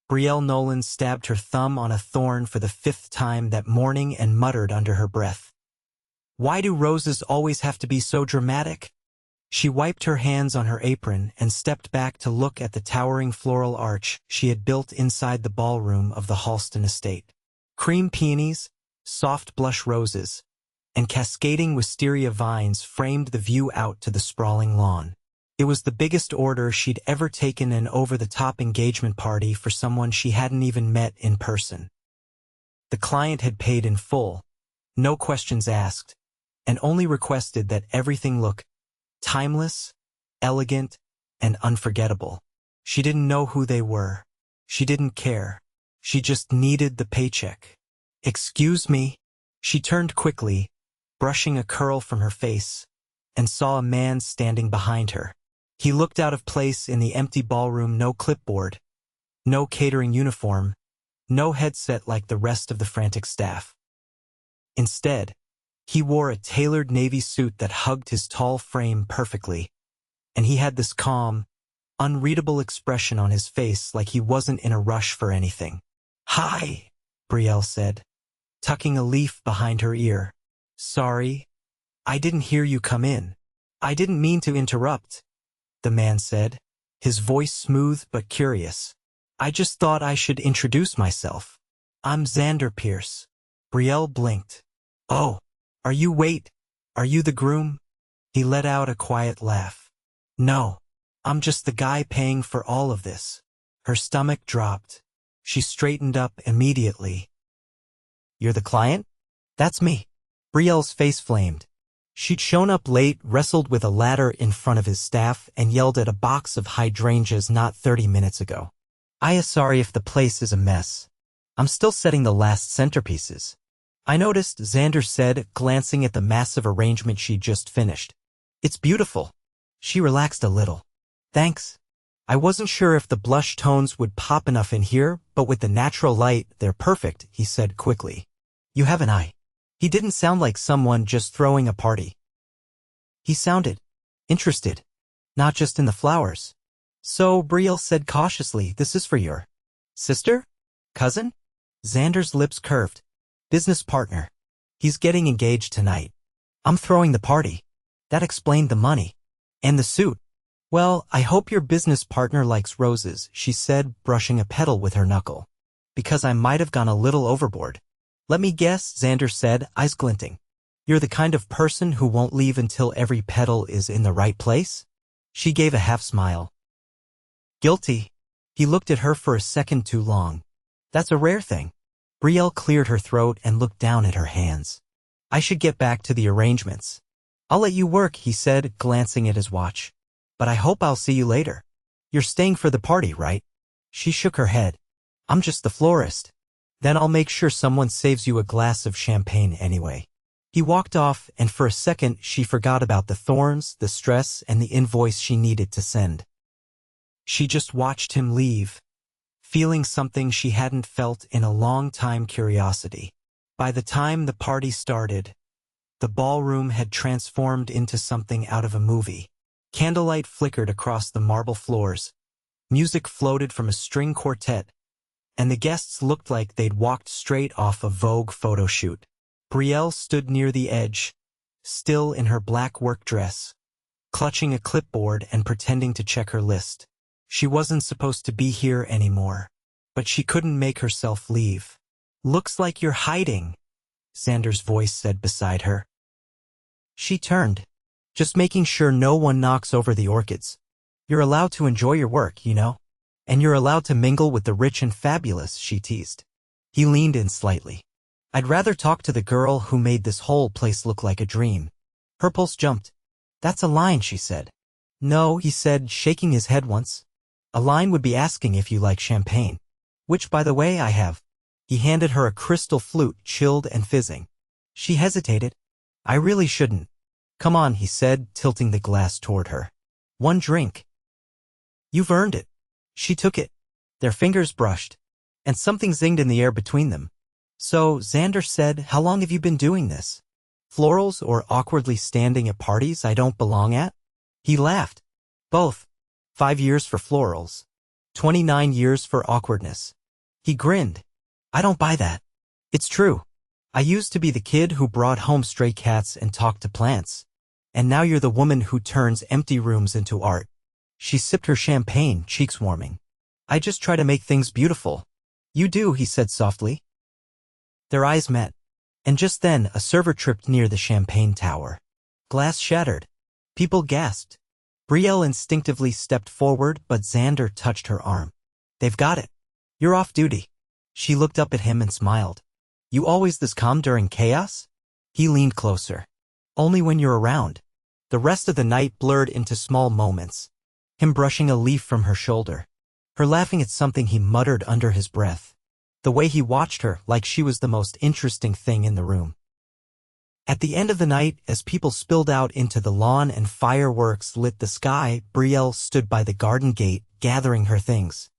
Brielle Nolan stabbed her thumb on a thorn for the 5th time that morning and muttered under her breath. Why do roses always have to be so dramatic? She wiped her hands on her apron and stepped back to look at the towering floral arch she had built inside the ballroom of the Halston estate. Cream peonies, soft blush roses, and cascading wisteria vines framed the view out to the sprawling lawn. It was the biggest order she'd ever taken an over-the-top engagement party for someone she hadn't even met in person. The client had paid in full, no questions asked, and only requested that everything look timeless, elegant, and unforgettable. She didn't know who they were. She didn't care. She just needed the paycheck. "Excuse me?" She turned quickly, brushing a curl from her face, and saw a man standing behind her. He looked out of place in the empty ballroom. No clipboard, no catering uniform, no headset like the rest of the frantic staff. Instead, he wore a tailored navy suit that hugged his tall frame perfectly, and he had this calm, unreadable expression on his face like he wasn't in a rush for anything. "Hi," Brielle said, tucking a leaf behind her ear. "Sorry, I didn't hear you come in. I didn't mean to interrupt," the man said, his voice smooth but curious. "I just thought I should introduce myself. I'm Xander Pierce." Brielle blinked. "Oh, are you the groom?" He let out a quiet laugh. "No, I'm just the guy paying for all of this." Her stomach dropped. She straightened up immediately. "You're the client?" "That's me." Brielle's face flamed. She'd shown up late, wrestled with a ladder in front of his staff, and yelled at a box of hydrangeas not 30 minutes ago. Sorry if the place is a mess. I'm still setting the last centerpieces." "I noticed," Xander said, glancing at the massive arrangement she'd just finished. "It's beautiful." She relaxed a little. "Thanks. I wasn't sure if the blush tones would pop enough in here, but with the natural light, they're perfect," he said quickly. "You have an eye." He didn't sound like someone just throwing a party. He sounded interested, not just in the flowers. "So," Brielle said cautiously, "this is for your sister? Cousin?" Xander's lips curved. "Business partner. He's getting engaged tonight. I'm throwing the party." That explained the money. "And the suit." "Well, I hope your business partner likes roses," she said, brushing a petal with her knuckle. "Because I might have gone a little overboard." "Let me guess," Xander said, eyes glinting. "You're the kind of person who won't leave until every petal is in the right place?" She gave a half smile. "Guilty." He looked at her for a second too long. "That's a rare thing." Brielle cleared her throat and looked down at her hands. "I should get back to the arrangements." "I'll let you work," he said, glancing at his watch. "But I hope I'll see you later. You're staying for the party, right?" She shook her head. "I'm just the florist." "Then I'll make sure someone saves you a glass of champagne anyway." He walked off, and for a second she forgot about the thorns, the stress, and the invoice she needed to send. She just watched him leave, feeling something she hadn't felt in a long time: curiosity. By the time the party started, the ballroom had transformed into something out of a movie. Candlelight flickered across the marble floors, music floated from a string quartet, and the guests looked like they'd walked straight off a Vogue photo shoot. Brielle stood near the edge, still in her black work dress, clutching a clipboard and pretending to check her list. She wasn't supposed to be here anymore, but she couldn't make herself leave. "Looks like you're hiding," Xander's voice said beside her. She turned. "Just making sure no one knocks over the orchids. You're allowed to enjoy your work, you know? And you're allowed to mingle with the rich and fabulous," she teased. He leaned in slightly. "I'd rather talk to the girl who made this whole place look like a dream." Her pulse jumped. "That's a line," she said. "No," he said, shaking his head once. "A line would be asking if you like champagne. Which, by the way, I have." He handed her a crystal flute, chilled and fizzing. She hesitated. "I really shouldn't." "Come on," he said, tilting the glass toward her. "One drink." "You've earned it." She took it. Their fingers brushed, and something zinged in the air between them. "So," Xander said, "how long have you been doing this? Florals or awkwardly standing at parties I don't belong at?" He laughed. "Both. 5 years for florals. 29 years for awkwardness. He grinned. I don't buy that. It's true. I used to be the kid who brought home stray cats and talked to plants. And now you're the woman who turns empty rooms into art. She sipped her champagne, cheeks warming. I just try to make things beautiful. You do, he said softly. Their eyes met. And just then, a server tripped near the champagne tower. Glass shattered. People gasped. Brielle instinctively stepped forward, but Xander touched her arm. They've got it. You're off duty. She looked up at him and smiled. You always this calm during chaos? He leaned closer. Only when you're around. The rest of the night blurred into small moments. Him brushing a leaf from her shoulder. Her laughing at something he muttered under his breath. The way he watched her like she was the most interesting thing in the room. At the end of the night, as people spilled out into the lawn and fireworks lit the sky, Brielle stood by the garden gate, gathering her things.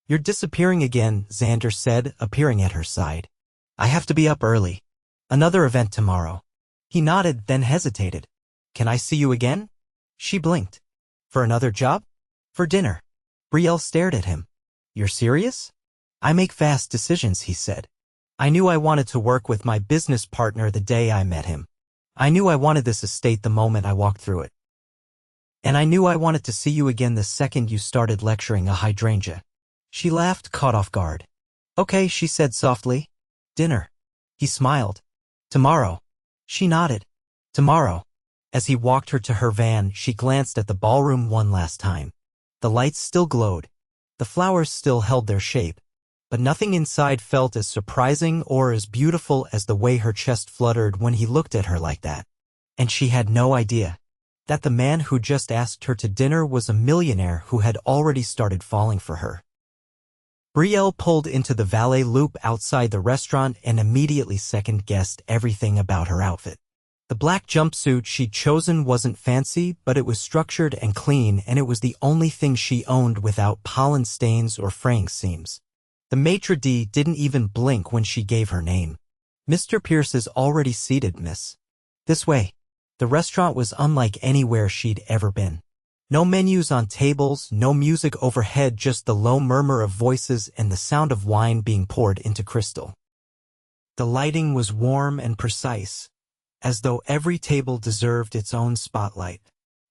You're disappearing again, Xander said, appearing at her side. I have to be up early. Another event tomorrow. He nodded, then hesitated. Can I see you again? She blinked. For another job? For dinner. Brielle stared at him. You're serious? I make fast decisions, he said. I knew I wanted to work with my business partner the day I met him. I knew I wanted this estate the moment I walked through it. And I knew I wanted to see you again the second you started lecturing a hydrangea. She laughed, caught off guard. Okay, she said softly. Dinner. He smiled. Tomorrow. She nodded. Tomorrow. As he walked her to her van, she glanced at the ballroom one last time. The lights still glowed. The flowers still held their shape. But nothing inside felt as surprising or as beautiful as the way her chest fluttered when he looked at her like that. And she had no idea that the man who just asked her to dinner was a millionaire who had already started falling for her. Brielle pulled into the valet loop outside the restaurant and immediately second-guessed everything about her outfit. The black jumpsuit she'd chosen wasn't fancy, but it was structured and clean, and it was the only thing she owned without pollen stains or fraying seams. The maitre d' didn't even blink when she gave her name. Mr. Pierce is already seated, miss. This way. The restaurant was unlike anywhere she'd ever been. No menus on tables, no music overhead, just the low murmur of voices and the sound of wine being poured into crystal. The lighting was warm and precise, as though every table deserved its own spotlight.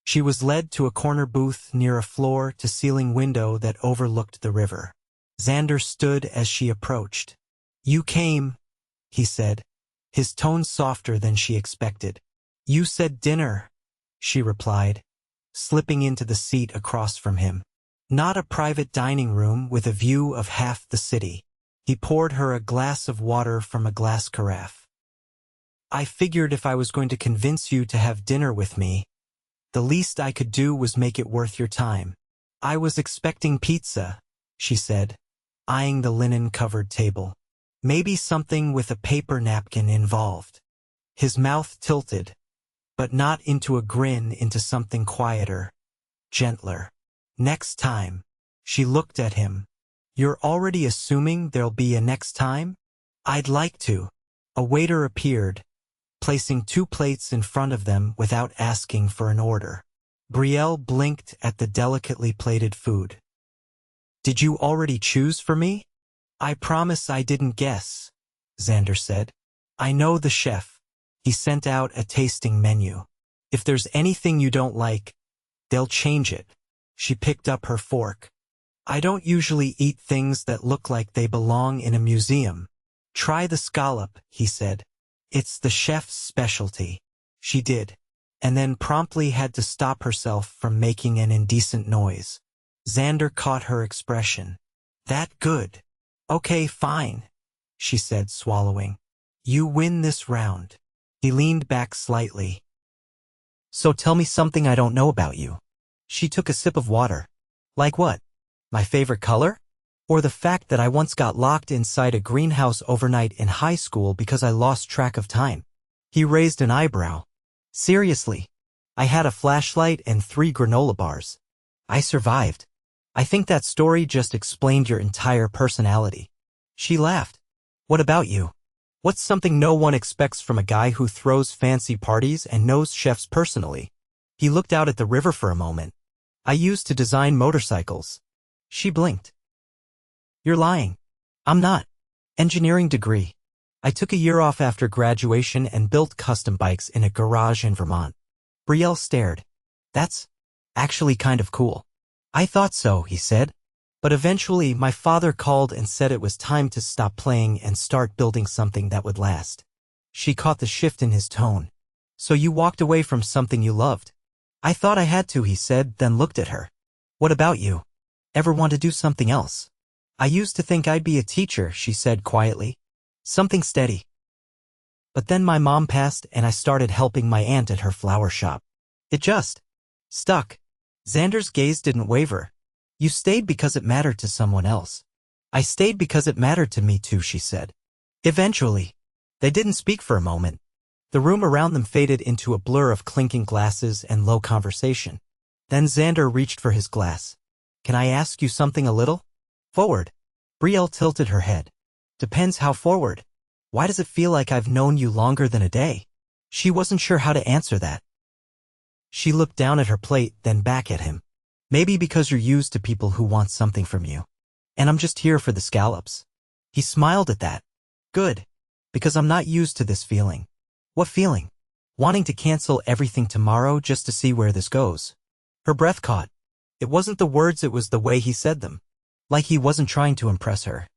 She was led to a corner booth near a floor-to-ceiling window that overlooked the river. Xander stood as she approached. You came, he said, his tone softer than she expected. You said dinner, she replied, slipping into the seat across from him. Not a private dining room with a view of half the city. He poured her a glass of water from a glass carafe. I figured if I was going to convince you to have dinner with me, the least I could do was make it worth your time. I was expecting pizza, she said, eyeing the linen-covered table. Maybe something with a paper napkin involved. His mouth tilted, but not into a grin, into something quieter, gentler. Next time. She looked at him. You're already assuming there'll be a next time? I'd like to. A waiter appeared, placing 2 plates in front of them without asking for an order. Brielle blinked at the delicately plated food. Did you already choose for me? I promise I didn't guess, Xander said. I know the chef. He sent out a tasting menu. If there's anything you don't like, they'll change it. She picked up her fork. I don't usually eat things that look like they belong in a museum. Try the scallop, he said. It's the chef's specialty. She did, and then promptly had to stop herself from making an indecent noise. Xander caught her expression. That good. Okay, fine, she said, swallowing. You win this round. He leaned back slightly. So tell me something I don't know about you. She took a sip of water. Like what? My favorite color? Or the fact that I once got locked inside a greenhouse overnight in high school because I lost track of time? He raised an eyebrow. Seriously. I had a flashlight and 3 granola bars. I survived. I think that story just explained your entire personality. She laughed. What about you? What's something no one expects from a guy who throws fancy parties and knows chefs personally? He looked out at the river for a moment. I used to design motorcycles. She blinked. You're lying. I'm not. Engineering degree. I took a year off after graduation and built custom bikes in a garage in Vermont. Brielle stared. That's actually kind of cool. I thought so, he said. But eventually my father called and said it was time to stop playing and start building something that would last. She caught the shift in his tone. So you walked away from something you loved? I thought I had to, he said, then looked at her. What about you? Ever want to do something else? I used to think I'd be a teacher, she said quietly. Something steady. But then my mom passed and I started helping my aunt at her flower shop. It just stuck. Xander's gaze didn't waver. You stayed because it mattered to someone else. I stayed because it mattered to me too, she said. Eventually. They didn't speak for a moment. The room around them faded into a blur of clinking glasses and low conversation. Then Xander reached for his glass. Can I ask you something a little? Forward. Brielle tilted her head. Depends how forward. Why does it feel like I've known you longer than a day? She wasn't sure how to answer that. She looked down at her plate, then back at him. Maybe because you're used to people who want something from you. And I'm just here for the scallops. He smiled at that. Good. Because I'm not used to this feeling. What feeling? Wanting to cancel everything tomorrow just to see where this goes. Her breath caught. It wasn't the words, it was the way he said them. Like he wasn't trying to impress her.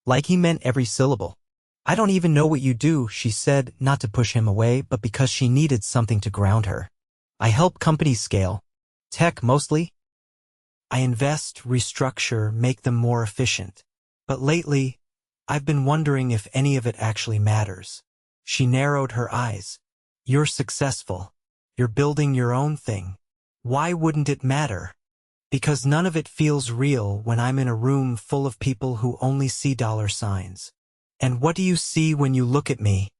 Like he meant every syllable. I don't even know what you do, she said, not to push him away, but because she needed something to ground her. I help companies scale. Tech mostly. I invest, restructure, make them more efficient. But lately, I've been wondering if any of it actually matters. She narrowed her eyes. You're successful. You're building your own thing. Why wouldn't it matter? Because none of it feels real when I'm in a room full of people who only see dollar signs. And what do you see when you look at me?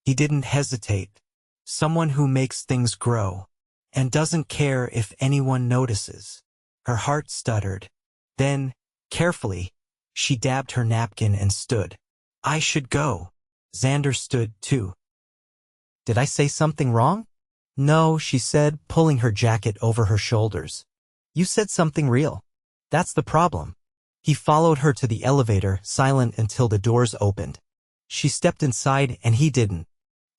He didn't hesitate. Someone who makes things grow. And doesn't care if anyone notices. Her heart stuttered. Then, carefully, she dabbed her napkin and stood. I should go. Xander stood too. Did I say something wrong? No, she said, pulling her jacket over her shoulders. You said something real. That's the problem. He followed her to the elevator, silent until the doors opened. She stepped inside and he didn't.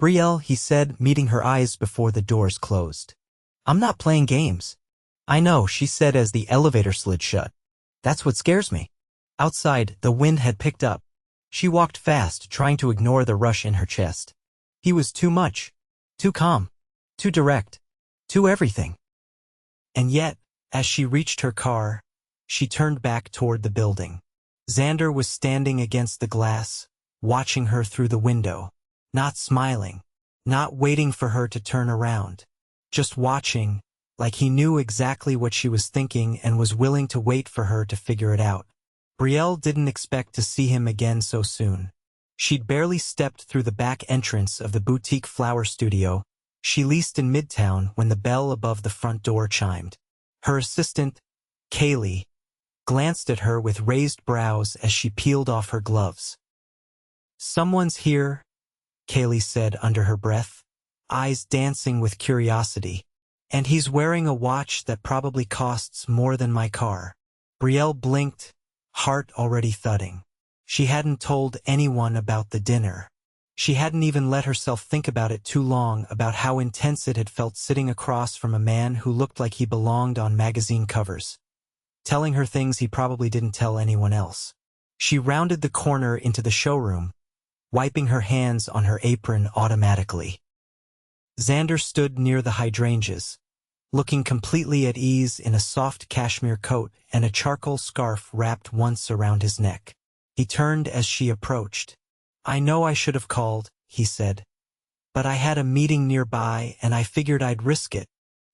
Brielle, he said, meeting her eyes before the doors closed. I'm not playing games. I know, she said as the elevator slid shut. That's what scares me. Outside, the wind had picked up. She walked fast, trying to ignore the rush in her chest. He was too much. Too calm. Too direct. Too everything. And yet, as she reached her car, she turned back toward the building. Xander was standing against the glass, watching her through the window. Not smiling. Not waiting for her to turn around. Just watching, like he knew exactly what she was thinking and was willing to wait for her to figure it out. Brielle didn't expect to see him again so soon. She'd barely stepped through the back entrance of the boutique flower studio she leased in Midtown when the bell above the front door chimed. Her assistant, Kaylee, glanced at her with raised brows as she peeled off her gloves. Someone's here, Kaylee said under her breath, eyes dancing with curiosity. And he's wearing a watch that probably costs more than my car. Brielle blinked, heart already thudding. She hadn't told anyone about the dinner. She hadn't even let herself think about it too long, about how intense it had felt sitting across from a man who looked like he belonged on magazine covers, telling her things he probably didn't tell anyone else. She rounded the corner into the showroom, wiping her hands on her apron automatically. Xander stood near the hydrangeas, looking completely at ease in a soft cashmere coat and a charcoal scarf wrapped once around his neck. He turned as she approached. I know I should have called, he said. But I had a meeting nearby and I figured I'd risk it.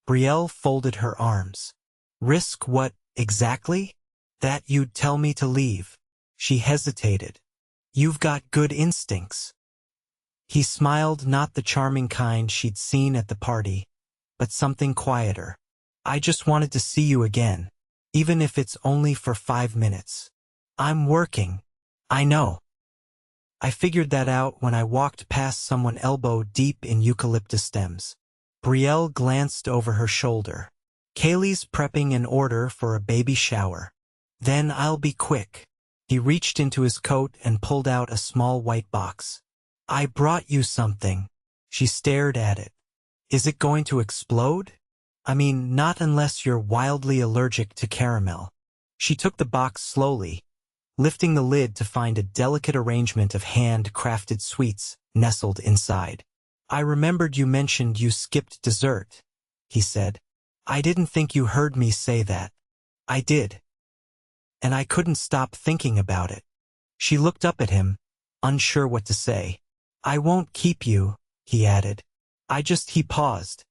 Brielle folded her arms. Risk what, exactly? That you'd tell me to leave. She hesitated. You've got good instincts. He smiled, not the charming kind she'd seen at the party, but something quieter. I just wanted to see you again, even if it's only for 5 minutes. I'm working. I know. I figured that out when I walked past someone elbow deep in eucalyptus stems. Brielle glanced over her shoulder. Kaylee's prepping an order for a baby shower. Then I'll be quick. He reached into his coat and pulled out a small white box. I brought you something. She stared at it. Is it going to explode? I mean, not unless you're wildly allergic to caramel. She took the box slowly, lifting the lid to find a delicate arrangement of hand-crafted sweets nestled inside. I remembered you mentioned you skipped dessert, he said. I didn't think you heard me say that. I did. And I couldn't stop thinking about it. She looked up at him, unsure what to say. I won't keep you, he added. He paused,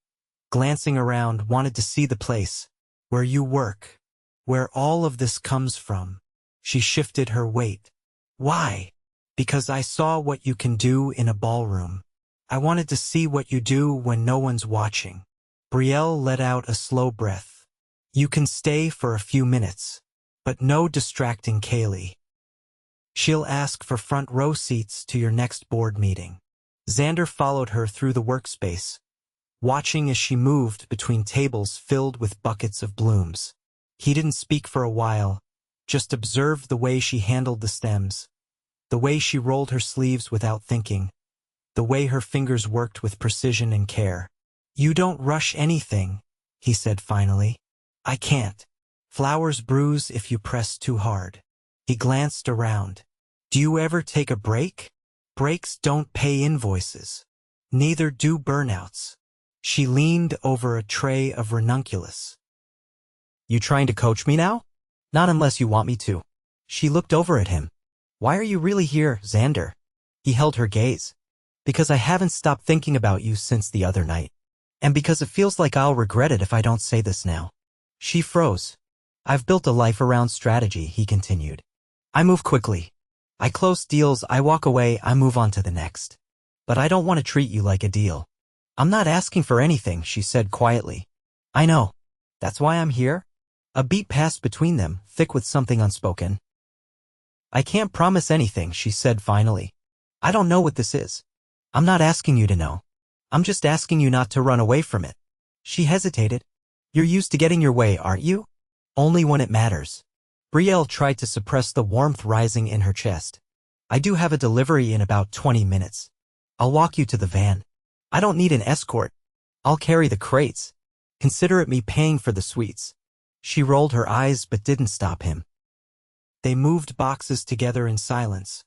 glancing around, wanted to see the place, where you work, where all of this comes from. She shifted her weight. Why? Because I saw what you can do in a ballroom. I wanted to see what you do when no one's watching. Brielle let out a slow breath. You can stay for a few minutes, but no distracting Kaylee. She'll ask for front row seats to your next board meeting. Xander followed her through the workspace, watching as she moved between tables filled with buckets of blooms. He didn't speak for a while, just observed the way she handled the stems, the way she rolled her sleeves without thinking, the way her fingers worked with precision and care. You don't rush anything, he said finally. I can't. Flowers bruise if you press too hard. He glanced around. Do you ever take a break? Breaks don't pay invoices. Neither do burnouts. She leaned over a tray of ranunculus. You trying to coach me now? Not unless you want me to. She looked over at him. Why are you really here, Xander? He held her gaze. Because I haven't stopped thinking about you since the other night. And because it feels like I'll regret it if I don't say this now. She froze. I've built a life around strategy, he continued. I move quickly. I close deals, I walk away, I move on to the next. But I don't want to treat you like a deal. I'm not asking for anything, she said quietly. I know. That's why I'm here. A beat passed between them, thick with something unspoken. I can't promise anything, she said finally. I don't know what this is. I'm not asking you to know. I'm just asking you not to run away from it. She hesitated. You're used to getting your way, aren't you? Only when it matters. Brielle tried to suppress the warmth rising in her chest. I do have a delivery in about 20 minutes. I'll walk you to the van. I don't need an escort. I'll carry the crates. Consider it me paying for the sweets. She rolled her eyes but didn't stop him. They moved boxes together in silence,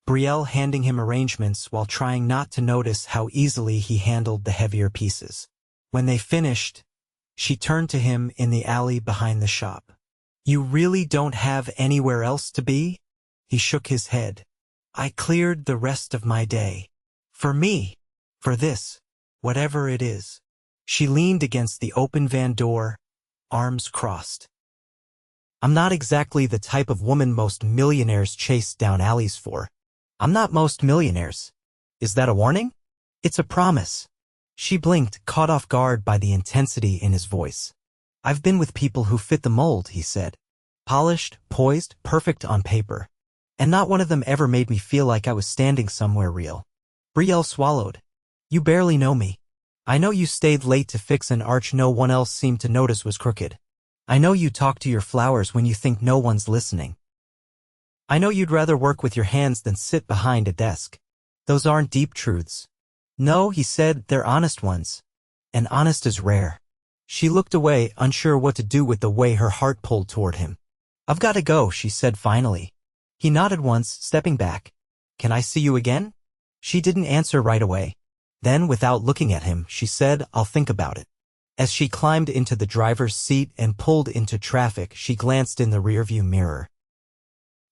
Brielle handing him arrangements while trying not to notice how easily he handled the heavier pieces. When they finished, she turned to him in the alley behind the shop. You really don't have anywhere else to be? He shook his head. I cleared the rest of my day. For me. For this. Whatever it is. She leaned against the open van door, arms crossed. I'm not exactly the type of woman most millionaires chase down alleys for. I'm not most millionaires. Is that a warning? It's a promise. She blinked, caught off guard by the intensity in his voice. I've been with people who fit the mold, he said. Polished, poised, perfect on paper. And not one of them ever made me feel like I was standing somewhere real. Brielle swallowed. You barely know me. I know you stayed late to fix an arch no one else seemed to notice was crooked. I know you talk to your flowers when you think no one's listening. I know you'd rather work with your hands than sit behind a desk. Those aren't deep truths. No, he said, they're honest ones. And honest is rare. She looked away, unsure what to do with the way her heart pulled toward him. I've got to go, she said finally. He nodded once, stepping back. Can I see you again? She didn't answer right away. Then, without looking at him, she said, I'll think about it. As she climbed into the driver's seat and pulled into traffic, she glanced in the rearview mirror.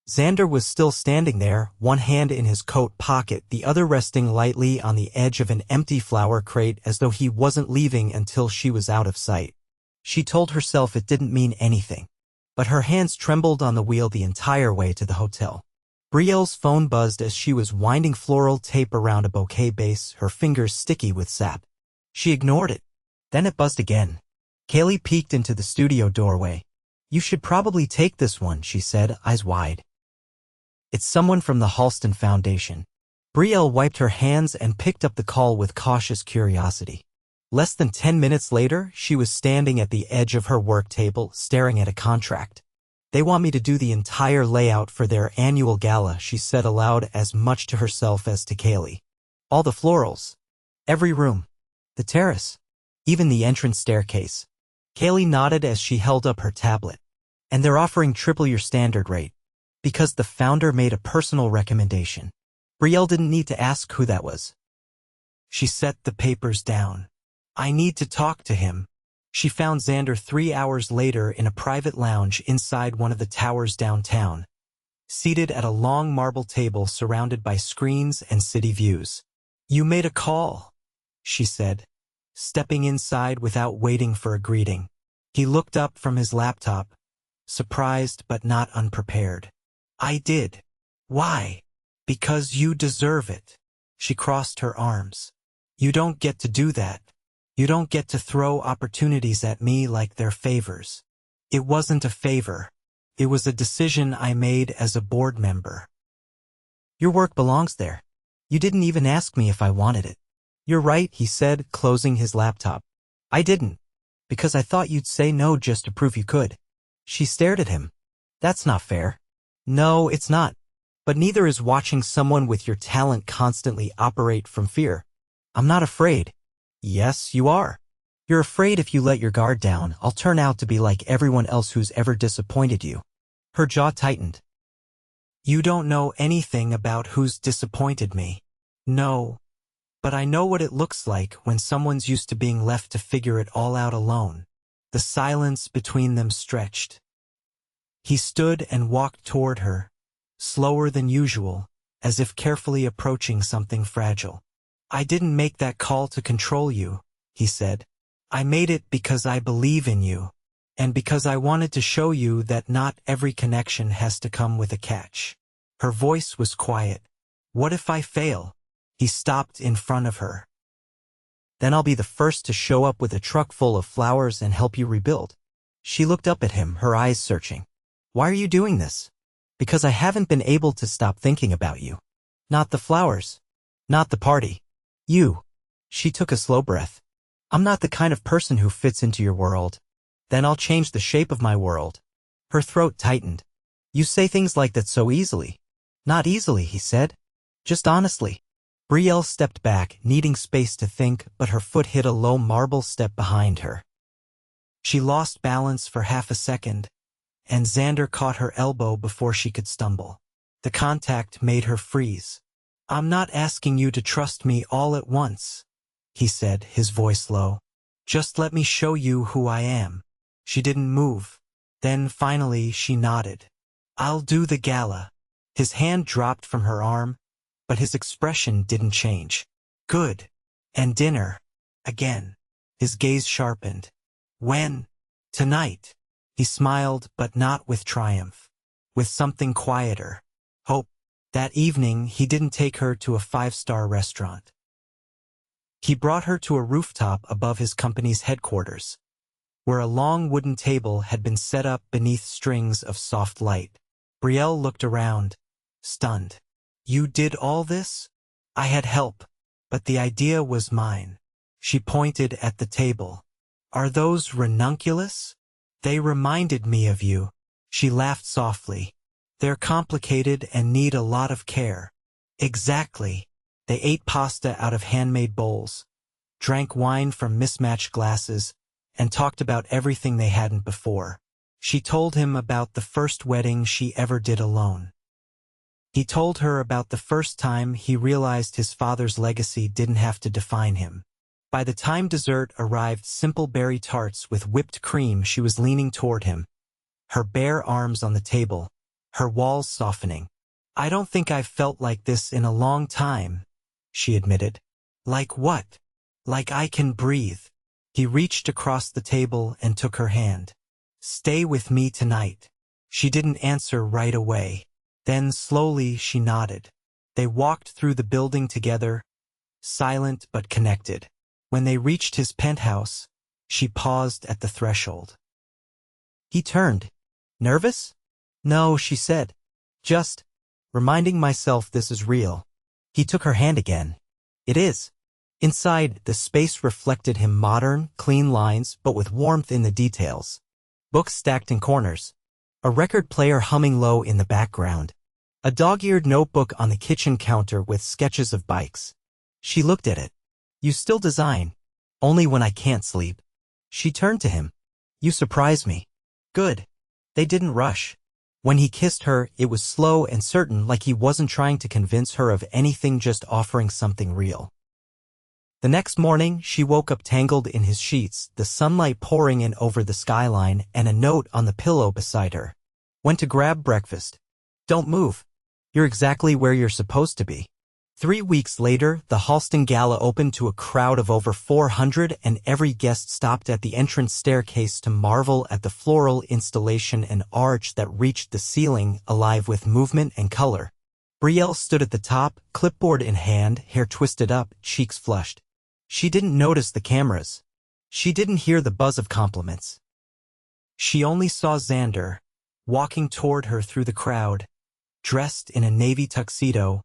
Xander was still standing there, one hand in his coat pocket, the other resting lightly on the edge of an empty flower crate as though he wasn't leaving until she was out of sight. She told herself it didn't mean anything, but her hands trembled on the wheel the entire way to the hotel. Brielle's phone buzzed as she was winding floral tape around a bouquet base, her fingers sticky with sap. She ignored it. Then it buzzed again. Kaylee peeked into the studio doorway. You should probably take this one, she said, eyes wide. It's someone from the Halston Foundation. Brielle wiped her hands and picked up the call with cautious curiosity. Less than 10 minutes later, she was standing at the edge of her work table, staring at a contract. They want me to do the entire layout for their annual gala, she said aloud, as much to herself as to Kaylee. All the florals. Every room. The terrace. Even the entrance staircase. Kaylee nodded as she held up her tablet. And they're offering triple your standard rate. Because the founder made a personal recommendation. Brielle didn't need to ask who that was. She set the papers down. I need to talk to him. She found Xander 3 hours later in a private lounge inside one of the towers downtown, seated at a long marble table surrounded by screens and city views. You made a call, she said, stepping inside without waiting for a greeting. He looked up from his laptop, surprised but not unprepared. I did. Why? Because you deserve it. She crossed her arms. You don't get to do that. You don't get to throw opportunities at me like they're favors. It wasn't a favor. It was a decision I made as a board member. Your work belongs there. You didn't even ask me if I wanted it. You're right, he said, closing his laptop. I didn't. Because I thought you'd say no just to prove you could. She stared at him. That's not fair. No, it's not. But neither is watching someone with your talent constantly operate from fear. I'm not afraid. Yes, you are. You're afraid if you let your guard down, I'll turn out to be like everyone else who's ever disappointed you. Her jaw tightened. You don't know anything about who's disappointed me. No. But I know what it looks like when someone's used to being left to figure it all out alone. The silence between them stretched. He stood and walked toward her, slower than usual, as if carefully approaching something fragile. I didn't make that call to control you, he said. I made it because I believe in you, and because I wanted to show you that not every connection has to come with a catch. Her voice was quiet. What if I fail? He stopped in front of her. Then I'll be the first to show up with a truck full of flowers and help you rebuild. She looked up at him, her eyes searching. Why are you doing this? Because I haven't been able to stop thinking about you. Not the flowers. Not the party. You. She took a slow breath. I'm not the kind of person who fits into your world. Then I'll change the shape of my world. Her throat tightened. You say things like that so easily. Not easily, he said. Just honestly. Brielle stepped back, needing space to think, but her foot hit a low marble step behind her. She lost balance for half a second, and Xander caught her elbow before she could stumble. The contact made her freeze. I'm not asking you to trust me all at once, he said, his voice low. Just let me show you who I am. She didn't move. Then finally she nodded. I'll do the gala. His hand dropped from her arm, but his expression didn't change. Good. And dinner. Again. His gaze sharpened. When? Tonight. He smiled, but not with triumph. With something quieter. Hope. That evening, he didn't take her to a 5-star restaurant. He brought her to a rooftop above his company's headquarters, where a long wooden table had been set up beneath strings of soft light. Brielle looked around, stunned. You did all this? I had help, but the idea was mine. She pointed at the table. Are those ranunculus? They reminded me of you. She laughed softly. They're complicated and need a lot of care. Exactly. They ate pasta out of handmade bowls, drank wine from mismatched glasses, and talked about everything they hadn't before. She told him about the first wedding she ever did alone. He told her about the first time he realized his father's legacy didn't have to define him. By the time dessert arrived, simple berry tarts with whipped cream, she was leaning toward him, her bare arms on the table, her walls softening. I don't think I've felt like this in a long time, she admitted. Like what? Like I can breathe. He reached across the table and took her hand. Stay with me tonight. She didn't answer right away. Then slowly she nodded. They walked through the building together, silent but connected. When they reached his penthouse, she paused at the threshold. He turned. Nervous? No, she said. Just reminding myself this is real. He took her hand again. It is. Inside, the space reflected him, modern, clean lines, but with warmth in the details. Books stacked in corners. a record player humming low in the background, a dog-eared notebook on the kitchen counter with sketches of bikes. She looked at it. You still design. Only when I can't sleep. She turned to him. You surprise me. Good. They didn't rush. When he kissed her, it was slow and certain, like he wasn't trying to convince her of anything, just offering something real. The next morning, she woke up tangled in his sheets, the sunlight pouring in over the skyline, and a note on the pillow beside her. Went to grab breakfast. Don't move. You're exactly where you're supposed to be. 3 weeks later, the Halston Gala opened to a crowd of over 400, and every guest stopped at the entrance staircase to marvel at the floral installation, an arch that reached the ceiling, alive with movement and color. Brielle stood at the top, clipboard in hand, hair twisted up, cheeks flushed. She didn't notice the cameras. She didn't hear the buzz of compliments. She only saw Xander, walking toward her through the crowd, dressed in a navy tuxedo,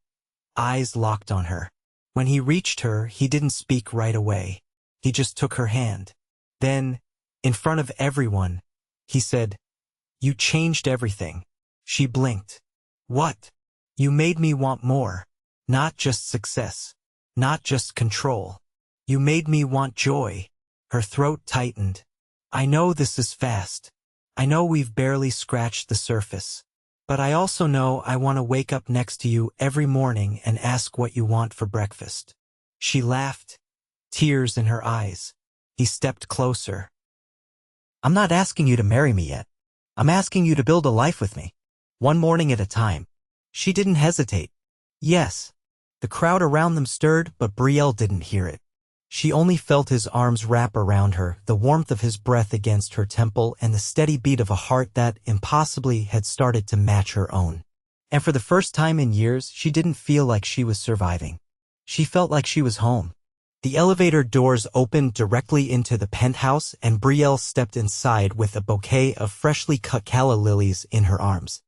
eyes locked on her. When he reached her, he didn't speak right away. He just took her hand. Then, in front of everyone, he said, "You changed everything." She blinked. "What?" "You made me want more. Not just success. Not just control. You made me want joy." Her throat tightened. "I know this is fast. I know we've barely scratched the surface. But I also know I want to wake up next to you every morning and ask what you want for breakfast." She laughed, tears in her eyes. He stepped closer. "I'm not asking you to marry me yet. I'm asking you to build a life with me. One morning at a time." She didn't hesitate. "Yes." The crowd around them stirred, but Brielle didn't hear it. She only felt his arms wrap around her, the warmth of his breath against her temple, and the steady beat of a heart that, impossibly, had started to match her own. And for the first time in years, she didn't feel like she was surviving. She felt like she was home. The elevator doors opened directly into the penthouse, and Brielle stepped inside with a bouquet of freshly cut calla lilies in her arms.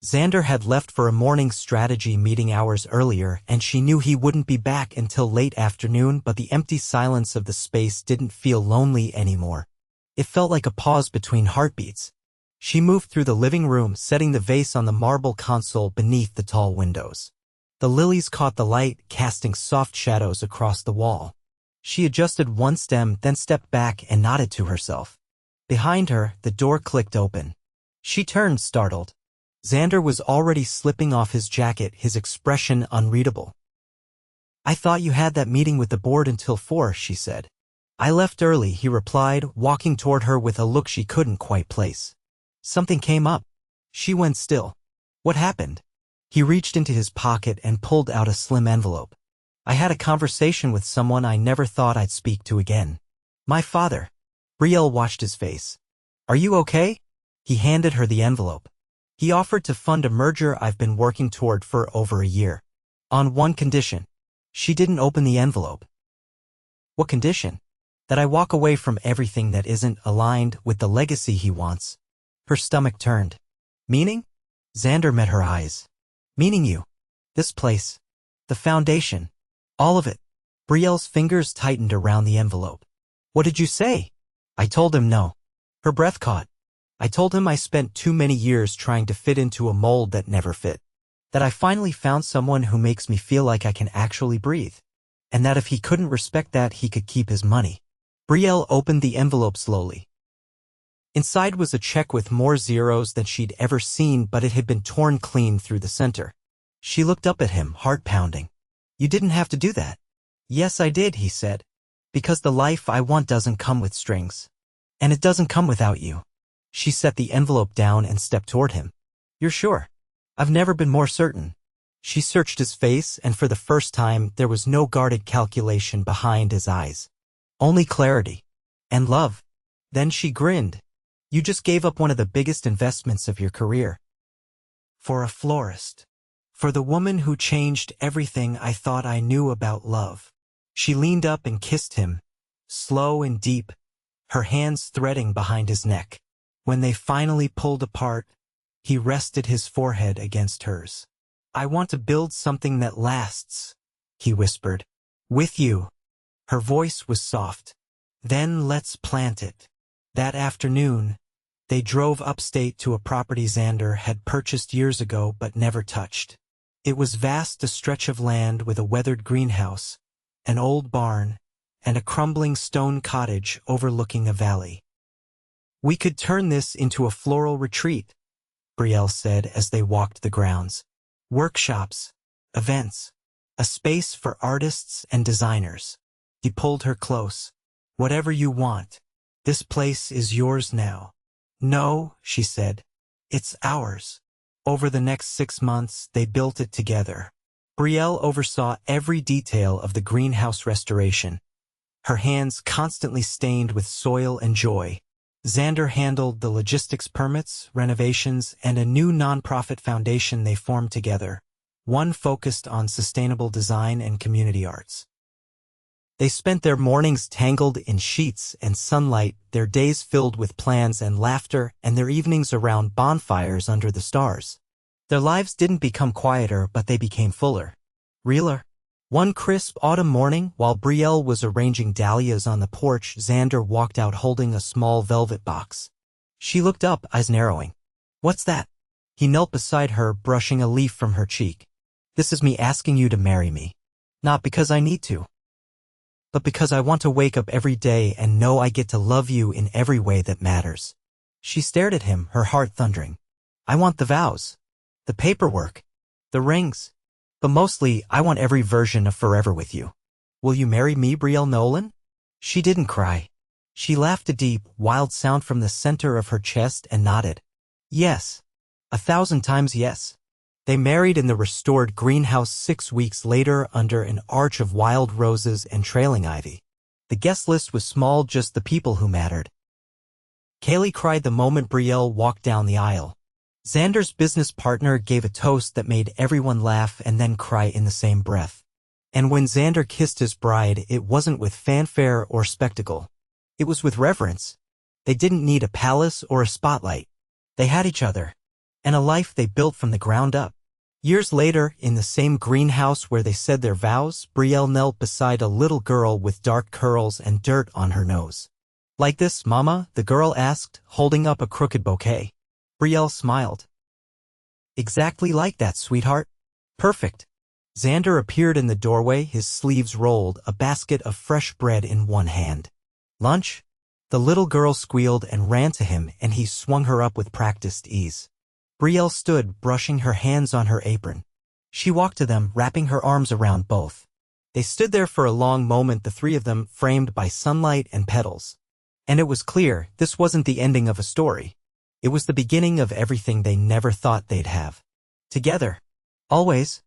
Xander had left for a morning strategy meeting hours earlier, and she knew he wouldn't be back until late afternoon, but the empty silence of the space didn't feel lonely anymore. It felt like a pause between heartbeats. She moved through the living room, setting the vase on the marble console beneath the tall windows. The lilies caught the light, casting soft shadows across the wall. She adjusted one stem, then stepped back and nodded to herself. Behind her, the door clicked open. She turned, startled. Xander was already slipping off his jacket, his expression unreadable. "I thought you had that meeting with the board until 4, she said. "I left early," he replied, walking toward her with a look she couldn't quite place. "Something came up." She went still. "What happened?" He reached into his pocket and pulled out a slim envelope. "I had a conversation with someone I never thought I'd speak to again. My father." Brielle watched his face. "Are you okay?" He handed her the envelope. "He offered to fund a merger I've been working toward for over a year. On one condition." She didn't open the envelope. "What condition?" "That I walk away from everything that isn't aligned with the legacy he wants." Her stomach turned. "Meaning?" Xander met her eyes. "Meaning you. This place. The foundation. All of it." Brielle's fingers tightened around the envelope. "What did you say?" "I told him no." Her breath caught. "I told him I spent too many years trying to fit into a mold that never fit. That I finally found someone who makes me feel like I can actually breathe. And that if he couldn't respect that, he could keep his money." Brielle opened the envelope slowly. Inside was a check with more zeros than she'd ever seen, but it had been torn clean through the center. She looked up at him, heart pounding. "You didn't have to do that." "Yes, I did," he said. "Because the life I want doesn't come with strings. And it doesn't come without you." She set the envelope down and stepped toward him. "You're sure?" "I've never been more certain." She searched his face, and for the first time, there was no guarded calculation behind his eyes. Only clarity. And love. Then she grinned. "You just gave up one of the biggest investments of your career. For a florist. For the woman who changed everything I thought I knew about love." She leaned up and kissed him, slow and deep, her hands threading behind his neck. When they finally pulled apart, he rested his forehead against hers. "I want to build something that lasts," he whispered. "With you." Her voice was soft. "Then let's plant it." That afternoon, they drove upstate to a property Xander had purchased years ago but never touched. It was vast, a stretch of land with a weathered greenhouse, an old barn, and a crumbling stone cottage overlooking a valley. "We could turn this into a floral retreat," Brielle said as they walked the grounds. "Workshops, events, a space for artists and designers." He pulled her close. "Whatever you want. This place is yours now." "No," she said. "It's ours." Over the next 6 months, they built it together. Brielle oversaw every detail of the greenhouse restoration, her hands constantly stained with soil and joy. Xander handled the logistics, permits, renovations, and a new nonprofit foundation they formed together, one focused on sustainable design and community arts. They spent their mornings tangled in sheets and sunlight, their days filled with plans and laughter, and their evenings around bonfires under the stars. Their lives didn't become quieter, but they became fuller, realer. One crisp autumn morning, while Brielle was arranging dahlias on the porch, Xander walked out holding a small velvet box. She looked up, eyes narrowing. "What's that?" He knelt beside her, brushing a leaf from her cheek. "This is me asking you to marry me. Not because I need to, but because I want to wake up every day and know I get to love you in every way that matters." She stared at him, her heart thundering. "I want the vows, the paperwork, the rings. But mostly, I want every version of forever with you. Will you marry me, Brielle Nolan?" She didn't cry. She laughed, a deep, wild sound from the center of her chest, and nodded. "Yes. 1,000 times yes." They married in the restored greenhouse 6 weeks later under an arch of wild roses and trailing ivy. The guest list was small, just the people who mattered. Kaylee cried the moment Brielle walked down the aisle. Xander's business partner gave a toast that made everyone laugh and then cry in the same breath. And when Xander kissed his bride, it wasn't with fanfare or spectacle. It was with reverence. They didn't need a palace or a spotlight. They had each other, and a life they built from the ground up. Years later, in the same greenhouse where they said their vows, Brielle knelt beside a little girl with dark curls and dirt on her nose. "Like this, Mama?" the girl asked, holding up a crooked bouquet. Brielle smiled. "Exactly like that, sweetheart. Perfect." Xander appeared in the doorway, his sleeves rolled, a basket of fresh bread in one hand. "Lunch?" The little girl squealed and ran to him, and he swung her up with practiced ease. Brielle stood, brushing her hands on her apron. She walked to them, wrapping her arms around both. They stood there for a long moment, the three of them, framed by sunlight and petals. And it was clear, this wasn't the ending of a story. It was the beginning of everything they never thought they'd have. Together. Always.